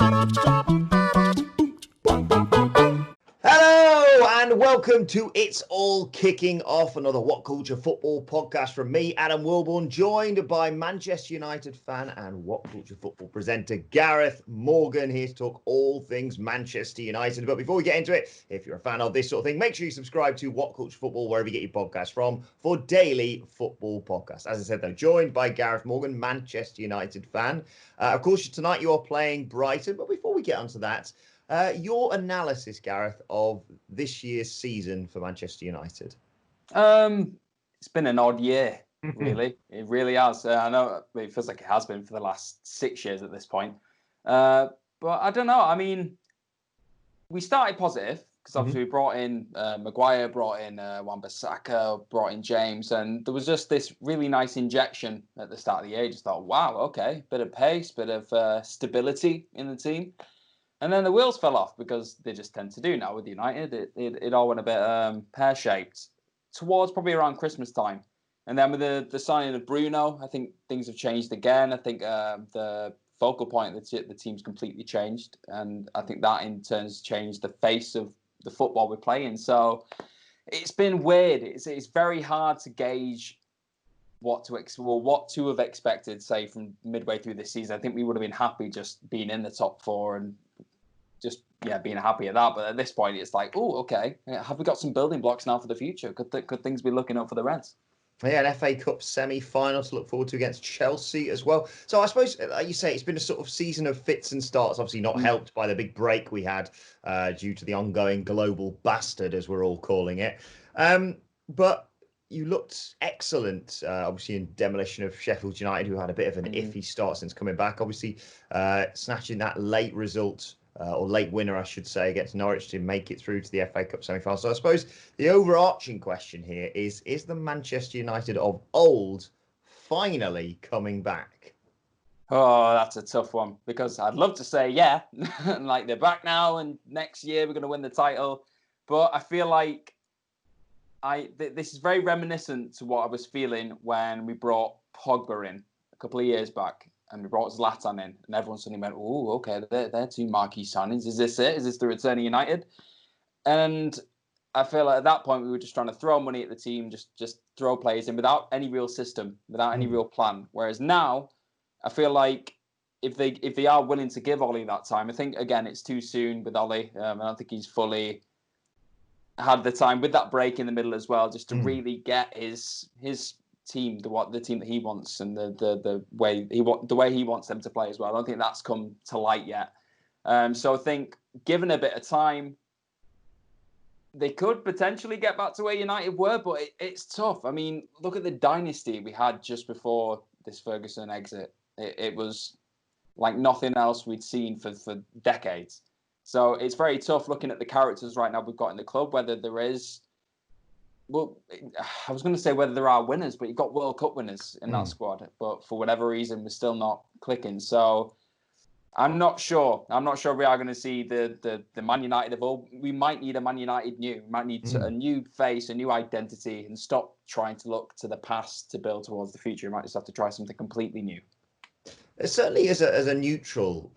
Hello and welcome to It's All Kicking Off, another WhatCulture football podcast from me, Adam Wilbourn, joined by Manchester United fan and WhatCulture football presenter Gareth Morgan, here to talk all things Manchester United. But before we get into it, if you're a fan of this sort of thing, make sure you subscribe to WhatCulture Football wherever you get your podcasts from for daily football podcasts. As I said, though, joined by Gareth Morgan, Manchester United fan. Of course, tonight you are playing Brighton, but before we get onto that, your analysis, Gareth, of this year's season for Manchester United. It's been an odd year, really. It really has. I know it feels like it has been for the last 6 years at this point. But I don't know. I mean, we started positive because obviously we brought in Maguire, brought in Wan-Bissaka, brought in James, and there was just this really nice injection at the start of the year. Just thought, wow, okay, bit of pace, bit of stability in the team. And then the wheels fell off because they just tend to do now with United. It all went a bit pear-shaped towards probably around Christmas time. And then with the signing of Bruno, I think things have changed again. I think the focal point of the team's completely changed. And I think that in turn has changed the face of the football we're playing. So it's been weird. It's very hard to gauge what to have expected, say, from midway through this season. I think we would have been happy just being in the top four and just being happy at that. But at this point, it's like, oh, okay, have we got some building blocks now for the future? Could things be looking up for the Reds? Yeah, an FA Cup semi-final to look forward to against Chelsea as well. So I suppose, like you say, it's been a sort of season of fits and starts, obviously not helped by the big break we had due to the ongoing global bastard, as we're all calling it. But you looked excellent, obviously, in demolition of Sheffield United, who had a bit of an iffy start since coming back. Obviously, snatching that late result, or late winner, I should say, against Norwich to make it through to the FA Cup semi-final. So I suppose the overarching question here is the Manchester United of old finally coming back? Oh, that's a tough one, because I'd love to say, yeah, like they're back now and next year we're going to win the title. But I feel like this is very reminiscent to what I was feeling when we brought Pogba in a couple of years back. And we brought Zlatan in, and everyone suddenly went, oh, okay, they're two marquee signings. Is this it? Is this the return of United? And I feel like at that point we were just trying to throw money at the team, just throw players in without any real system, without any real plan. Whereas now, I feel like if they are willing to give Ollie that time, I think, again, it's too soon with Ollie. I don't think he's fully had the time with that break in the middle as well, just to really get his team, the team that he wants, and the way he wants them to play as well. I don't think that's come to light yet. So I think, given a bit of time, they could potentially get back to where United were, but it's tough. I mean, look at the dynasty we had just before this Ferguson exit. It was like nothing else we'd seen for decades. So it's very tough looking at the characters right now we've got in the club, whether there is. Well, I was going to say whether there are winners, but you've got World Cup winners in that squad. But for whatever reason, we're still not clicking. So I'm not sure. I'm not sure we are going to see the Man United of old. We might need a Man United new. We might need a new face, a new identity, and stop trying to look to the past to build towards the future. We might just have to try something completely new. Certainly, as a neutral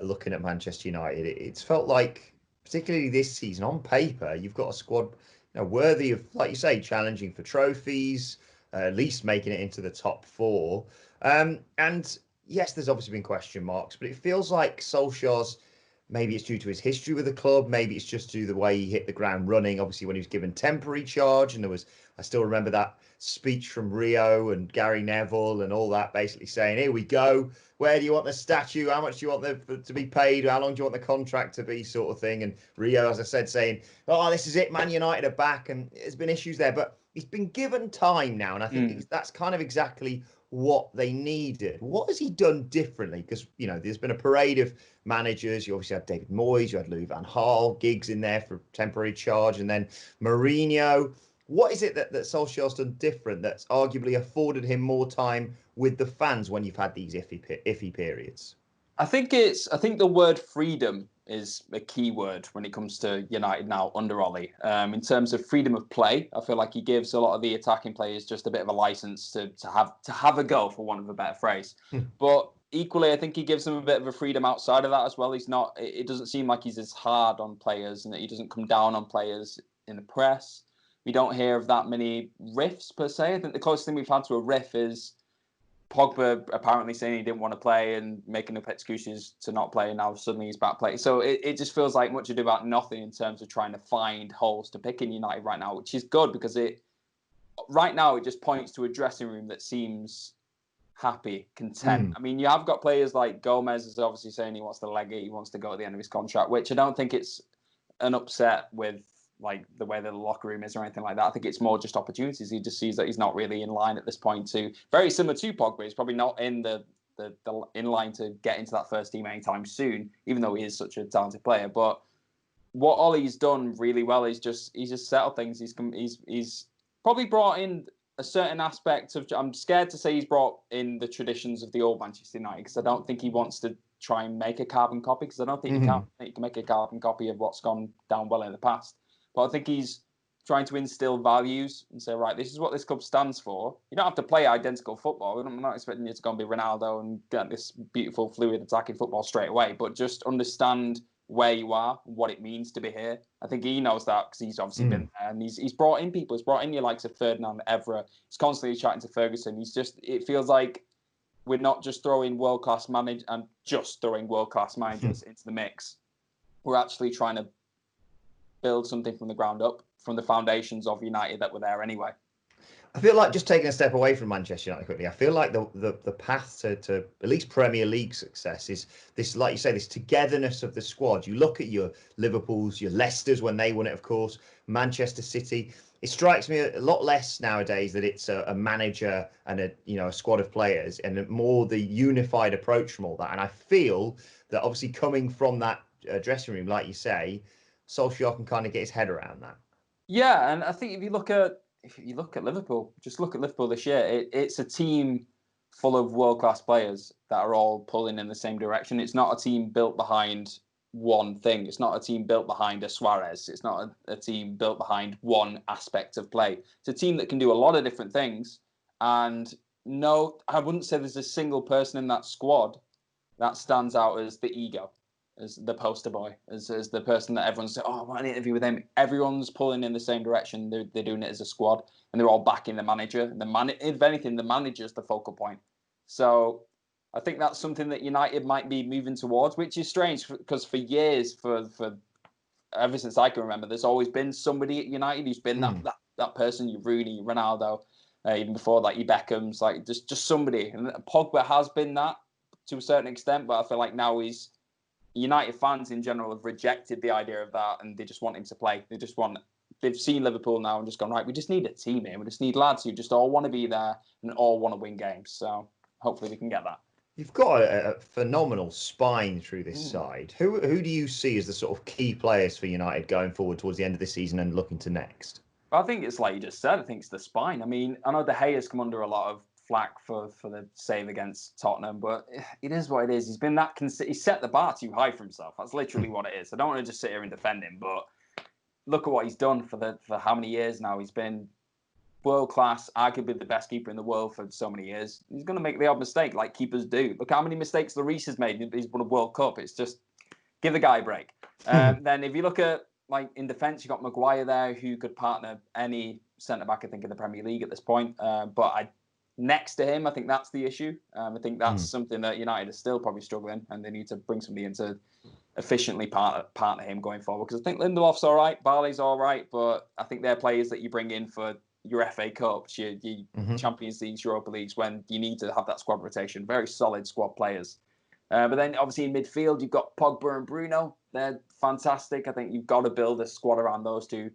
looking at Manchester United, it's felt like, particularly this season, on paper, you've got a squad worthy of, like you say, challenging for trophies, at least making it into the top four. And yes, there's obviously been question marks, but it feels like Solskjaer's, maybe it's due to his history with the club, maybe it's just due to the way he hit the ground running, obviously when he was given temporary charge, and I still remember that speech from Rio and Gary Neville and all that, basically saying, here we go, where do you want the statue, how much do you want to be paid, how long do you want the contract to be, sort of thing. And Rio, as I said, saying, oh, this is it, Man United are back, and there's been issues there, but he's been given time now, and I think that's kind of exactly what they needed. What has he done differently? Because, there's been a parade of managers. You obviously had David Moyes, you had Louis van Gaal, Giggs in there for temporary charge, and then Mourinho. What is it that Solskjaer's done different that's arguably afforded him more time with the fans when you've had these iffy periods? I think the word freedom is a key word when it comes to United now under Ollie. In terms of freedom of play, I feel like he gives a lot of the attacking players just a bit of a license to have a go, for want of a better phrase. But equally, I think he gives them a bit of a freedom outside of that as well. He's not. It doesn't seem like he's as hard on players, and that he doesn't come down on players in the press. We don't hear of that many riffs per se. I think the closest thing we've had to a riff is Pogba apparently saying he didn't want to play and making up excuses to not play, and now suddenly he's back playing. So it just feels like much ado about nothing in terms of trying to find holes to pick in United right now, which is good because right now it just points to a dressing room that seems happy, content. I mean, you have got players like Gomez is obviously saying he wants to leg it, he wants to go at the end of his contract, which I don't think it's an upset with like the way the locker room is or anything like that. I think it's more just opportunities. He just sees that he's not really in line at this point to very similar to Pogba. He's probably not in the in line to get into that first team anytime soon, even though he is such a talented player. But what Ollie's done really well is he's just settled things. He's probably brought in a certain aspect of. I'm scared to say he's brought in the traditions of the old Manchester United because I don't think he wants to try and make a carbon copy because I don't think you can make a carbon copy of what's gone down well in the past. But I think he's trying to instill values and say, right, this is what this club stands for. You don't have to play identical football. I'm not expecting you to go and be Ronaldo and get this beautiful, fluid, attacking football straight away, but just understand where you are, what it means to be here. I think he knows that because he's obviously been there and he's brought in people. He's brought in your likes of Ferdinand, Evra. He's constantly chatting to Ferguson. It feels like we're not just throwing world-class managers into the mix. We're actually trying to build something from the ground up, from the foundations of United that were there anyway. I feel like just taking a step away from Manchester United quickly, I feel like the path to at least Premier League success is this, like you say, this togetherness of the squad. You look at your Liverpools, your Leicesters when they won it, of course, Manchester City. It strikes me a lot less nowadays that it's a manager and a squad of players and more the unified approach from all that. And I feel that obviously coming from that dressing room, like you say, Solskjaer can kind of get his head around that. Yeah, and I think if you look at Liverpool, just look at Liverpool this year. It's a team full of world-class players that are all pulling in the same direction. It's not a team built behind one thing. It's not a team built behind a Suarez. It's not a team built behind one aspect of play. It's a team that can do a lot of different things. And no, I wouldn't say there's a single person in that squad that stands out as the ego, as the poster boy, as the person that everyone's saying, oh, I want an interview with him. Everyone's pulling in the same direction. They're doing it as a squad, and they're all backing the manager. And if anything, the manager's the focal point. So I think that's something that United might be moving towards, which is strange because for years, for ever since I can remember, there's always been somebody at United who's been that person, your Rooney, your Ronaldo, even before that, your Beckhams, like just somebody. And Pogba has been that to a certain extent, but I feel like now United fans in general have rejected the idea of that, and they just want him to play. They've seen Liverpool now and just gone, right, we just need a team here. We just need lads who just all want to be there and all want to win games. So hopefully we can get that. You've got a phenomenal spine through this side. Who do you see as the sort of key players for United going forward towards the end of the season and looking to next? I think it's like you just said. I think it's the spine. I mean, I know De Gea has come under a lot of flack for the save against Tottenham, but it is what it is. He's been he set the bar too high for himself. That's literally what it is. I don't want to just sit here and defend him, but look at what he's done for how many years now. He's been world class, arguably the best keeper in the world for so many years. He's going to make the odd mistake like keepers do. Look how many mistakes Lloris has made. He's won a World Cup. It's just give the guy a break. Then if you look at like in defence, you've got Maguire there who could partner any centre back I think in the Premier League at this point. But next to him, I think that's the issue. I think that's something that United is still probably struggling, and they need to bring somebody in to efficiently partner him going forward. Because I think Lindelof's all right, Barley's all right, but I think they're players that you bring in for your FA Cups, your Champions Leagues, Europa Leagues, when you need to have that squad rotation. Very solid squad players. But then obviously in midfield, you've got Pogba and Bruno. They're fantastic. I think you've got to build a squad around those two.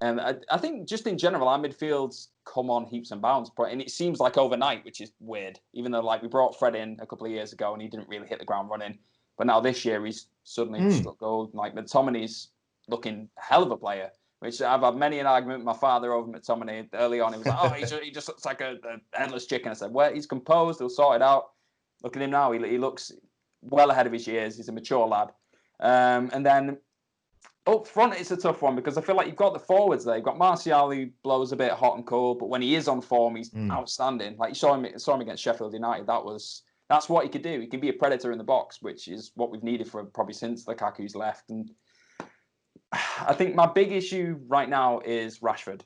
I think just in general, our midfield's come on heaps and bounds. And it seems like overnight, which is weird. Even though like we brought Fred in a couple of years ago and he didn't really hit the ground running. But now this year he's suddenly struck gold. Like McTominay's looking a hell of a player. Which I've had many an argument with my father over McTominay early on. He was like, oh, he just looks like a headless chicken. I said, well, he's composed. He'll sort it out. Look at him now. He looks well ahead of his years. He's a mature lad. And then up front, it's a tough one because I feel like you've got the forwards there. You've got Martial who blows a bit hot and cold, but when he is on form, he's outstanding. Like you saw him against Sheffield United. That was that's what he could do. He can be a predator in the box, which is what we've needed for probably since Lukaku's left. And I think my big issue right now is Rashford.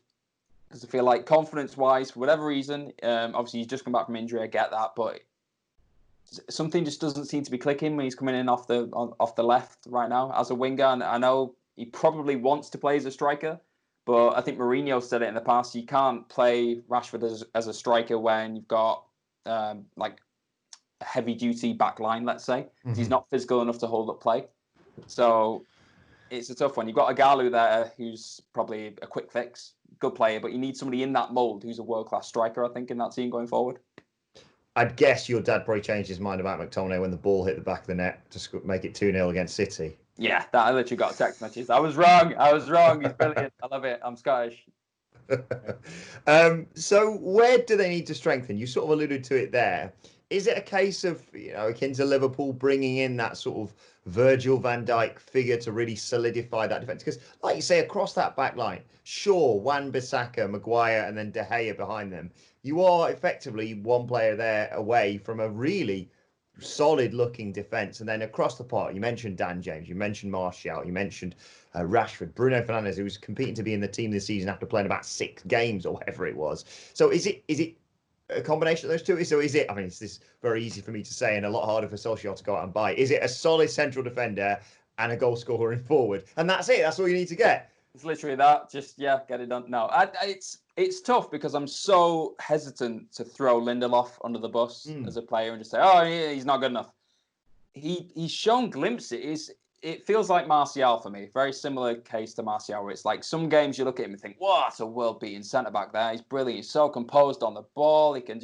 Because I feel like confidence-wise, for whatever reason, obviously he's just come back from injury, I get that, but something just doesn't seem to be clicking when he's coming in off the left right now as a winger. And I know he probably wants to play as a striker, but I think Mourinho said it in the past, you can't play Rashford as a striker when you've got like a heavy-duty back line, let's say. Mm-hmm. He's not physical enough to hold up play. So it's a tough one. You've got a Galu there who's probably a quick fix, good player, but you need somebody in that mould who's a world-class striker, I think, in that team going forward. I'd guess your dad probably changed his mind about McTominay when the ball hit the back of the net to make it 2-0 against City. Yeah, I literally got a text message. I was wrong. He's brilliant. I love it. I'm Scottish. So where do they need to strengthen? You sort of alluded to it there. Is it a case of, akin to Liverpool, bringing in that sort of Virgil van Dijk figure to really solidify that defence? Because, like you say, across that back line, sure, Wan-Bissaka, Maguire, and then De Gea behind them, you are effectively one player there away from a really solid-looking defence. And then across the park, you mentioned Dan James, you mentioned Martial, you mentioned Rashford, Bruno Fernandes, who was competing to be in the team this season after playing about 6 games or whatever it was. So is it a combination of those two? So is it, I mean, it's very easy for me to say and a lot harder for Solskjaer to go out and buy. Is it a solid central defender and a goal scorer in forward? And that's it. That's all you need to get. It's literally that. Just, get it done. No, it's tough because I'm so hesitant to throw Lindelof under the bus as a player and just say, oh, yeah, he's not good enough. He's shown glimpses. It feels like Martial for me. Very similar case to Martial, where it's like some games you look at him and think, what a world-beating centre-back there. He's brilliant. He's so composed on the ball. He can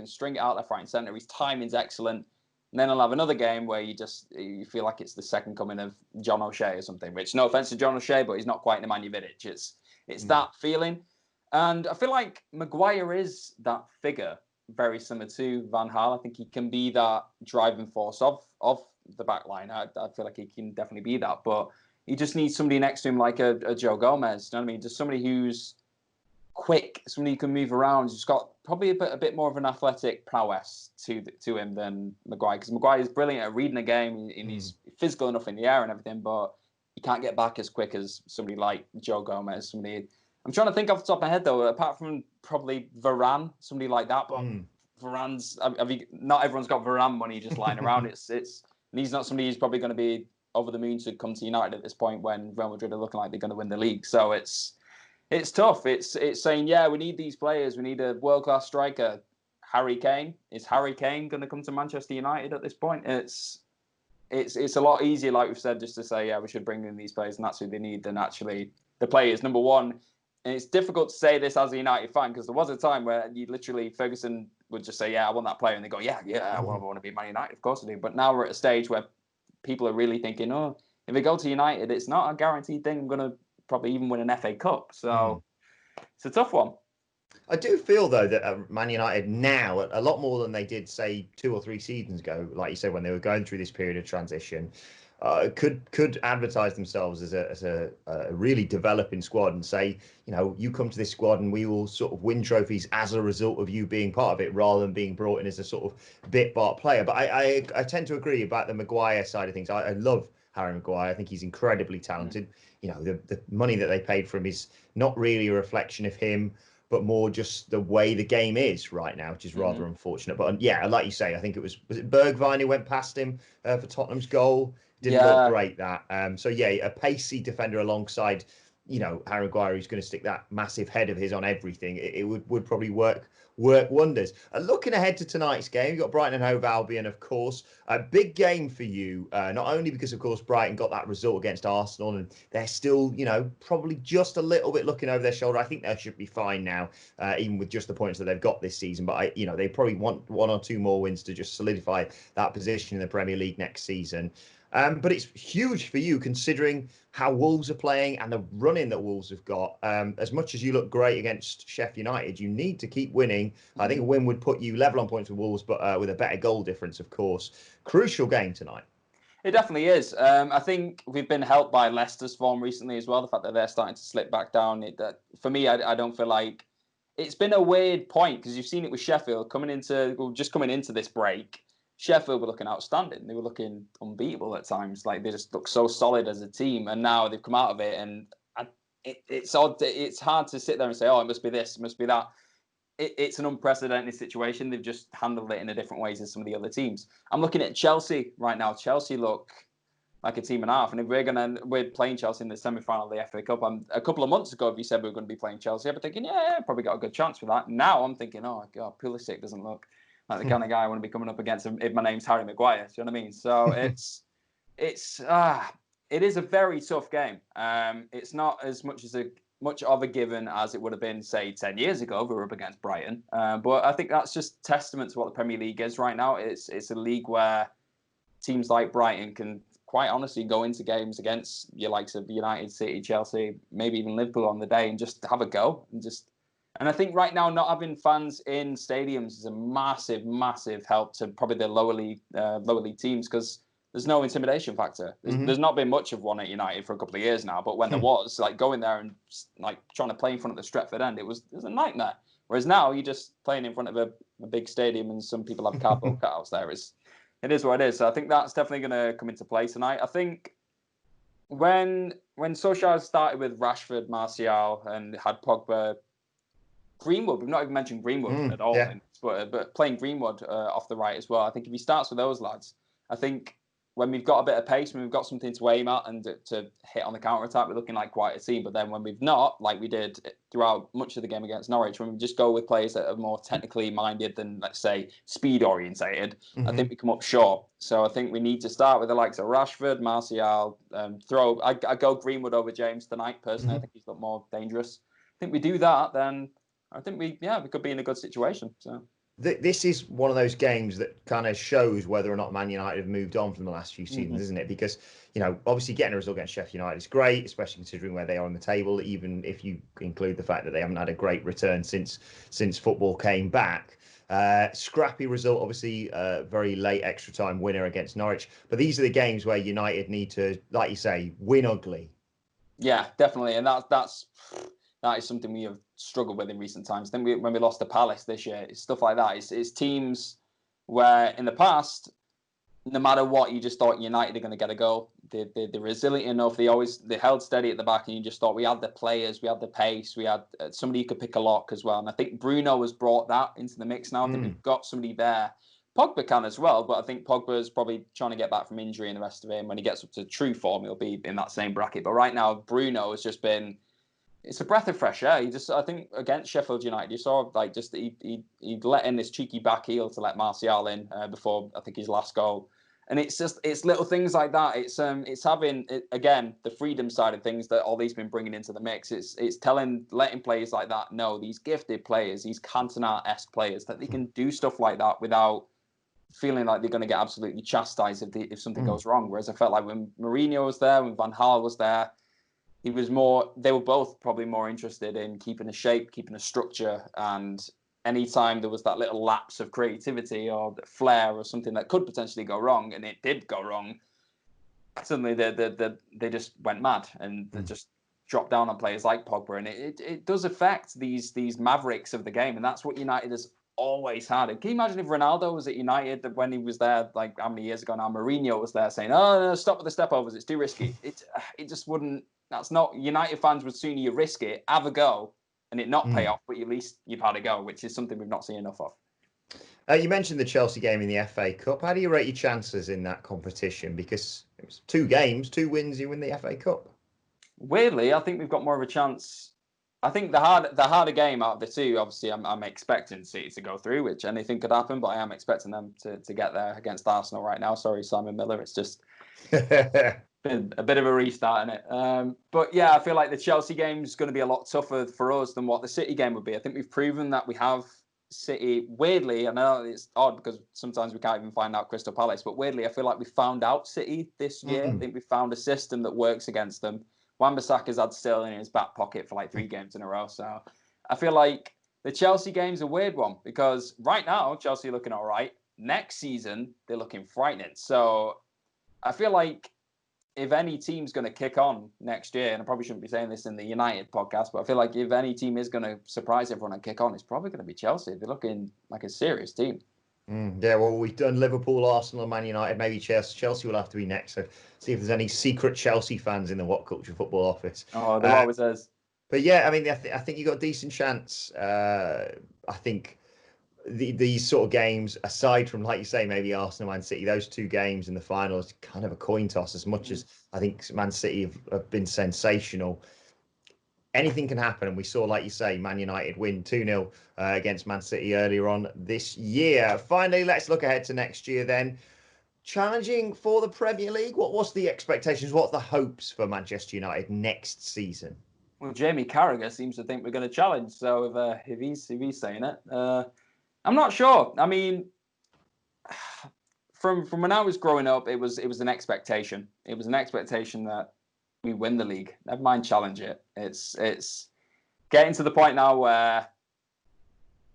string it out left, right, and centre. His timing's excellent. And then he'll have another game where you feel like it's the second coming of John O'Shea or something, which, no offence to John O'Shea, but he's not quite Nemanja Vidic. It's that feeling. And I feel like Maguire is that figure, very similar to Van Gaal. I think he can be that driving force of the back line. I feel like he can definitely be that, but he just needs somebody next to him like a Joe Gomez. You know what I mean? Just somebody who's quick, somebody who can move around. He's got probably a bit more of an athletic prowess to him than Maguire, because Maguire is brilliant at reading a game and he's physical enough in the air and everything, but he can't get back as quick as somebody like Joe Gomez. I'm trying to think off the top of my head though, apart from probably Varane, somebody like that, but Varane's, not everyone's got Varane money just lying around. And he's not somebody who's probably going to be over the moon to come to United at this point when Real Madrid are looking like they're going to win the league. So it's tough. It's saying, we need these players. We need a world-class striker. Harry Kane. Is Harry Kane going to come to Manchester United at this point? It's a lot easier, like we've said, just to say, we should bring in these players and that's who they need, than actually the players. Number one, and it's difficult to say this as a United fan, because there was a time where you literally, Ferguson would just say, I want that player. And they go, I want to be Man United. Of course I do. But now we're at a stage where people are really thinking, if they go to United, it's not a guaranteed thing. I'm going to probably even win an FA Cup. So it's a tough one. I do feel, though, that Man United now, a lot more than they did, say, 2 or 3 seasons ago, like you said, when they were going through this period of transition, could advertise themselves as a really developing squad and say, you come to this squad and we will sort of win trophies as a result of you being part of it, rather than being brought in as a sort of bit-part player. But I tend to agree about the Maguire side of things. I love Harry Maguire. I think he's incredibly talented. The money that they paid for him is not really a reflection of him, but more just the way the game is right now, which is rather unfortunate. But like you say, I think was it Bergwijn who went past him for Tottenham's goal? Didn't look great, that. A pacey defender alongside, Harry Maguire, who's going to stick that massive head of his on everything. It would probably work wonders. Looking ahead to tonight's game, you've got Brighton and Hove Albion, of course. A big game for you, not only because, of course, Brighton got that result against Arsenal and they're still, probably just a little bit looking over their shoulder. I think they should be fine now, even with just the points that they've got this season. But, they probably want 1 or 2 more wins to just solidify that position in the Premier League next season. But it's huge for you, considering how Wolves are playing and the run-in that Wolves have got. As much as you look great against Sheffield United, you need to keep winning. I think a win would put you level on points with Wolves, but with a better goal difference, of course. Crucial game tonight. It definitely is. I think we've been helped by Leicester's form recently as well. The fact that they're starting to slip back down. For me, I don't feel like it's been a weird point, because you've seen it with Sheffield coming into this break. Sheffield were looking outstanding. They were looking unbeatable at times. Like, they just looked so solid as a team, and now they've come out of it, and it's odd. It's hard to sit there and say, oh, it must be this, it must be that. It's an unprecedented situation. They've just handled it in a different ways than some of the other teams. I'm looking at Chelsea right now. Chelsea look like a team and a half. And if we're playing Chelsea in the semi-final of the FA Cup, a couple of months ago, if you said we were going to be playing Chelsea, I'd be thinking, yeah, probably got a good chance for that. Now I'm thinking, oh God, Pulisic doesn't look like the kind of guy I want to be coming up against if my name's Harry Maguire. Do you know what I mean? So it is a very tough game. It's not as much of a given as it would have been, say, 10 years ago if we were up against Brighton. But I think that's just testament to what the Premier League is right now. It's a league where teams like Brighton can quite honestly go into games against your likes of United, City, Chelsea, maybe even Liverpool on the day and just have a go. And I think right now not having fans in stadiums is a massive, massive help to probably the lower league teams, because there's no intimidation factor. There's not been much of one at United for a couple of years now, but when there was, like, going there and like trying to play in front of the Stretford End, it was a nightmare. Whereas now you're just playing in front of a big stadium and some people have cardboard cutouts there. It is what it is. So I think that's definitely going to come into play tonight. I think when Solskjaer started with Rashford, Martial, and had Pogba, Greenwood, we've not even mentioned Greenwood at all, but playing Greenwood off the right as well. I think if he starts with those lads, I think when we've got a bit of pace, when we've got something to aim at and to hit on the counter-attack, we're looking like quite a team. But then when we've not, like we did throughout much of the game against Norwich, when we just go with players that are more technically minded than, let's say, speed-orientated, I think we come up short. So I think we need to start with the likes of Rashford, Martial, I go Greenwood over James tonight, personally. I think he's a lot more dangerous. I think we do that, then I think we could be in a good situation. So this is one of those games that kind of shows whether or not Man United have moved on from the last few seasons, isn't it? Because, obviously getting a result against Sheffield United is great, especially considering where they are on the table, even if you include the fact that they haven't had a great return since football came back. Scrappy result, obviously, very late extra time winner against Norwich. But these are the games where United need to, like you say, win ugly. Yeah, definitely. And that is something we have struggled with in recent times. Then when we lost to Palace this year, it's stuff like that. It's teams where in the past, no matter what, you just thought United are going to get a goal. They're resilient enough. They held steady at the back, and you just thought we had the players, we had the pace, we had somebody who could pick a lock as well. And I think Bruno has brought that into the mix now. I think we've got somebody there. Pogba can as well, but I think Pogba is probably trying to get back from injury and the rest of it. And when he gets up to true form, he'll be in that same bracket. But right now, Bruno has just been... It's a breath of fresh air. I think against Sheffield United, you saw he let in this cheeky back heel to let Martial in before I think his last goal, and it's little things like that. It's having again the freedom side of things that Ollie's been bringing into the mix. It's letting players like that know, these gifted players, these Cantona-esque players, that they can do stuff like that without feeling like they're going to get absolutely chastised if something goes wrong. Whereas I felt like when Mourinho was there, when Van Gaal was there, they were both probably more interested in keeping a shape, keeping a structure, and anytime there was that little lapse of creativity or flair or something that could potentially go wrong, and it did go wrong, suddenly they just went mad and they just dropped down on players like Pogba, and it does affect these mavericks of the game, and that's what United has always had. And can you imagine if Ronaldo was at United when he was there, like how many years ago now? Mourinho was there saying, "Oh no, stop with the step overs, it's too risky." It just wouldn't. That's not United fans would sooner you risk it, have a go, and it not pay off, but at least you've had a go, which is something we've not seen enough of. You mentioned the Chelsea game in the FA Cup. How do you rate your chances in that competition? Because it was 2 games, 2 wins, you win the FA Cup. Weirdly, I think we've got more of a chance. I think the harder game out of the two, obviously, I'm expecting City to go through, which anything could happen, but I am expecting them to get there against Arsenal right now. Sorry, Simon Miller. It's just been a bit of a restart in it. But yeah, I feel like the Chelsea game is going to be a lot tougher for us than what the City game would be. I think we've proven that we have City. Weirdly, I know it's odd because sometimes we can't even find out Crystal Palace, but weirdly, I feel like we found out City this year. I think we found a system that works against them. Wan-Bissaka's had Sterling in his back pocket for like 3 games in a row. So I feel like the Chelsea game's a weird one because right now, Chelsea are looking all right. Next season, they're looking frightening. So I feel like if any team's going to kick on next year, and I probably shouldn't be saying this in the United podcast, but I feel like if any team is going to surprise everyone and kick on, it's probably going to be Chelsea. They're looking like a serious team. Yeah, well, we've done Liverpool, Arsenal, Man United, maybe Chelsea. Chelsea will have to be next. So see if there's any secret Chelsea fans in the What Culture football office. Oh, there always is. But yeah, I mean, I think you got a decent chance. I think these sort of games, aside from, like you say, maybe Arsenal, Man City, those two games in the final is kind of a coin toss. As much as I think Man City have been sensational, anything can happen. And we saw, like you say, Man United win 2-0 against Man City earlier on this year. Finally, let's look ahead to next year then. Challenging for the Premier League. What's the expectations? What's the hopes for Manchester United next season? Well, Jamie Carragher seems to think we're going to challenge. So if he's saying it, I'm not sure. I mean, from when I was growing up, it was an expectation. It was an expectation that we win the league. Never mind challenge it. It's getting to the point now where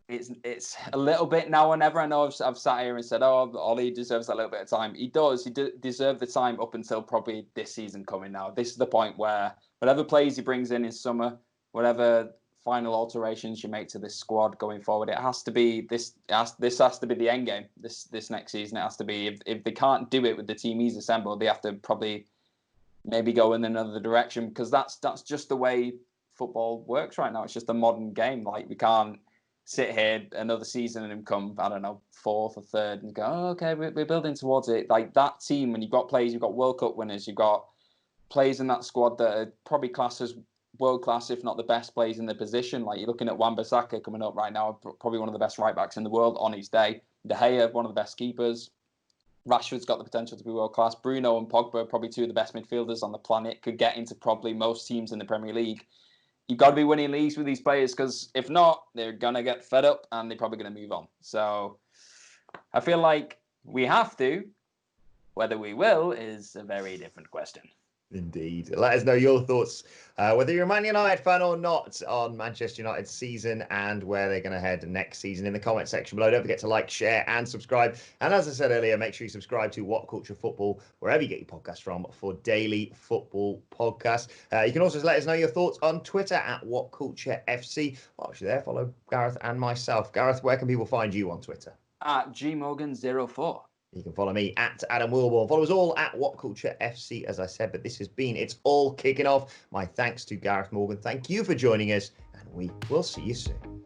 it's a little bit now or never. I know I've sat here and said, oh, Ollie deserves a little bit of time. He does. He deserve the time up until probably this season coming now. This is the point where whatever players he brings in summer, whatever final alterations you make to this squad going forward, it has to be this has to be the end game. This next season, it has to be. If they can't do it with the team he's assembled, they have to probably maybe go in another direction, because that's just the way football works right now. It's just a modern game. Like, we can't sit here another season and come, I don't know, fourth or third and go, oh, okay, we're building towards it. Like, that team, when you've got players, you've got World Cup winners, you've got players in that squad that are probably classed as world class, if not the best players in their position. Like, you're looking at Wan-Bissaka coming up right now, probably one of the best right backs in the world on his day. De Gea, one of the best keepers. Rashford's got the potential to be world class. Bruno and Pogba, probably two of the best midfielders on the planet, could get into probably most teams in the Premier League. You've got to be winning leagues with these players, because if not, they're going to get fed up and they're probably going to move on. So I feel like we have to. Whether we will is a very different question. Indeed. Let us know your thoughts, whether you're a Man United fan or not, on Manchester United's season and where they're going to head next season in the comment section below. Don't forget to like, share, and subscribe. And as I said earlier, make sure you subscribe to What Culture Football, wherever you get your podcast from, for daily football podcasts. You can also let us know your thoughts on Twitter at WhatCultureFC. Whilst you're there, follow Gareth and myself. Gareth, where can people find you on Twitter? At gmorgan04. You can follow me at Adam Wilbourn. Follow us all at WhatCulture FC, as I said. But this has been It's All Kicking Off. My thanks to Gareth Morgan. Thank you for joining us, and we will see you soon.